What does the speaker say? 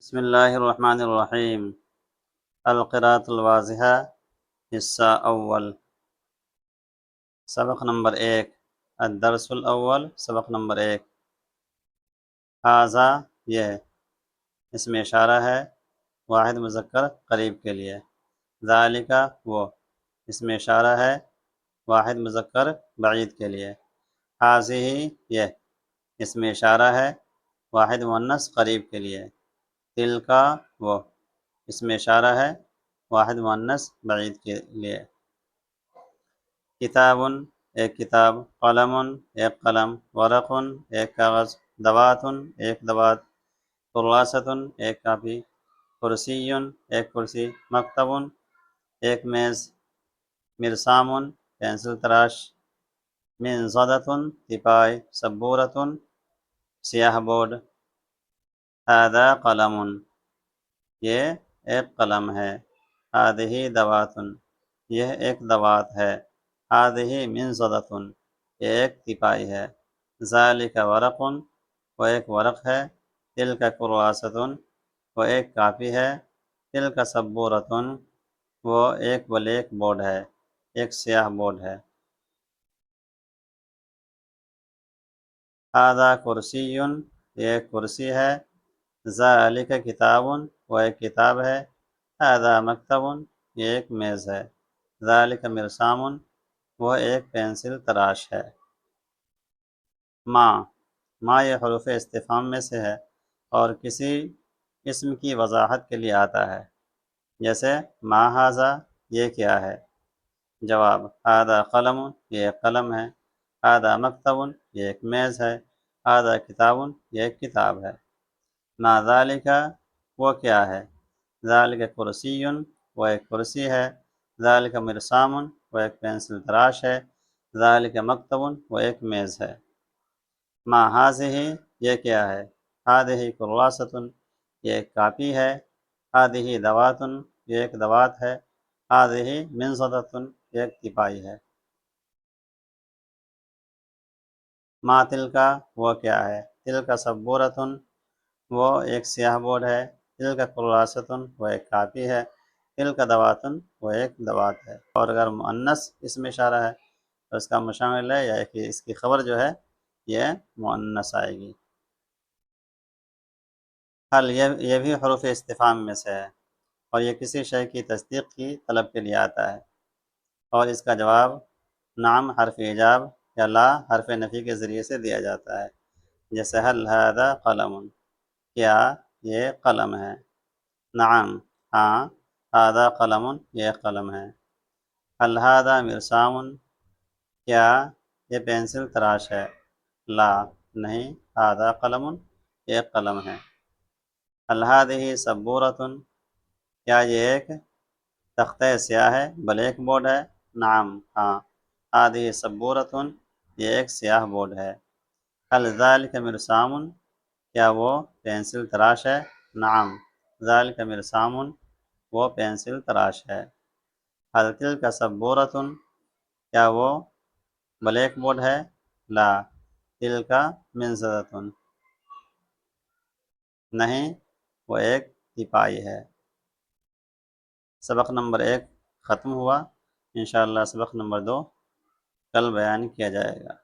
بسم اللہ الرحمن الرحیم۔ القراءۃ الواضحہ، حصہ اول، سبق نمبر 1، الدرس الاول، سبق نمبر 1۔ ھذا، یہ، اس میں اشارہ ہے واحد مذکر قریب کے لیے۔ ذالک، وہ، اس میں اشارہ ہے واحد مذکر بعید کے لیے۔ ھذہ، یہ، اس میں اشارہ ہے واحد مؤنث قریب کے لیے۔ تلک، وہ، اس میں اشارہ ہے واحد مؤنث بعید کے لیے۔ کتاب، ایک کتاب، قلم، ایک قلم، ورق، ایک کاغذ، دوات، ایک دوات، کراسۃ، ایک کاپی، کرسی، ایک کرسی، مکتب، ایک میز، مرسام، پینسل تراش، منضدۃ، تپائی، سبورۃ، سیاہ بورڈ۔ ھذا قلم، یہ ایک قلم ہے۔ ھذہ دوات، یہ ایک دوات ہے۔ ھذہ منضدۃ، یہ ایک تپائی ہے۔ ذالک ورق، وہ ایک ورق ہے۔ تلک کراسۃ، وہ ایک کاپی ہے۔ تلک سبورۃ، وہ ایک بلیک بورڈ ہے، ایک سیاہ بورڈ ہے۔ ھذا کرسی، یہ ایک کرسی ہے۔ ذالک کتاب، وہ ایک کتاب ہے۔ ھذا مکتب، یہ ایک میز ہے۔ ذالک مرسام، وہ ایک پینسل تراش ہے۔ ما یہ حروف استفہام میں سے ہے اور کسی اسم کی وضاحت کے لیے آتا ہے، جیسے ما ھذا، یہ کیا ہے؟ جواب، ھذا قلم، یہ ایک قلم ہے۔ ھذا مکتب، یہ ایک میز ہے۔ ھذا کتاب، یہ ایک کتاب ہے۔ ما ذالک، وہ کیا ہے؟ ذالک کرسی، وہ ایک کرسی ہے۔ ذالک مرسام، وہ ایک پینسل تراش ہے۔ ذالک مکتب، وہ ایک میز ہے۔ ما ھذہ، یہ کیا ہے؟ ھذہ کراسۃ، یہ ایک کاپی ہے۔ ھذہ دوات، یہ ایک دوات ہے۔ ھذہ منضدۃ، یہ ایک تپائی ہے۔ ما تلک، وہ کیا ہے؟ تلک سبورۃ، وہ ایک سیاہ بورڈ ہے۔ تلک کراسۃ، وہ ایک کاپی ہے۔ تلک دوات، وہ ایک دوات ہے۔ اور اگر مؤنث اس میں اشارہ ہے تو اس کا مشامل ہے، یا کہ اس کی خبر جو ہے یہ مؤنث آئے گی۔ حل، یہ بھی حروف استفہام میں سے ہے اور یہ کسی شے کی تصدیق کی طلب کے لیے آتا ہے، اور اس کا جواب نعم حرف ایجاب یا لا حرف نفی کے ذریعے سے دیا جاتا ہے، جیسے حل ھذا قلم، کیا یہ قلم ہے؟ نعم، ہاں، ھذا قلم، یہ قلم ہے۔ حل ھذا مرسام، کیا یہ پینسل تراش ہے؟ لا، نہیں، ھذا قلم، یہ قلم ہے۔ حل ھذہ سبورۃ، کیا یہ ایک تختہ سیاہ ہے، بلیک بورڈ ہے؟ نعم، ہاں، ھذہ سبورۃ، یہ ایک سیاہ بورڈ ہے۔ حل ذالک مرسام، کیا وہ پینسل تراش ہے؟ نعم، ذالک مرسام، وہ پینسل تراش ہے۔ حل تلک سبورۃ، کیا وہ بلیک بورڈ ہے؟ لا، تلک منضدۃ، نہیں، وہ ایک تپائی ہے۔ سبق نمبر 1 ختم ہوا۔ انشاءاللہ سبق نمبر 2 کل بیان کیا جائے گا۔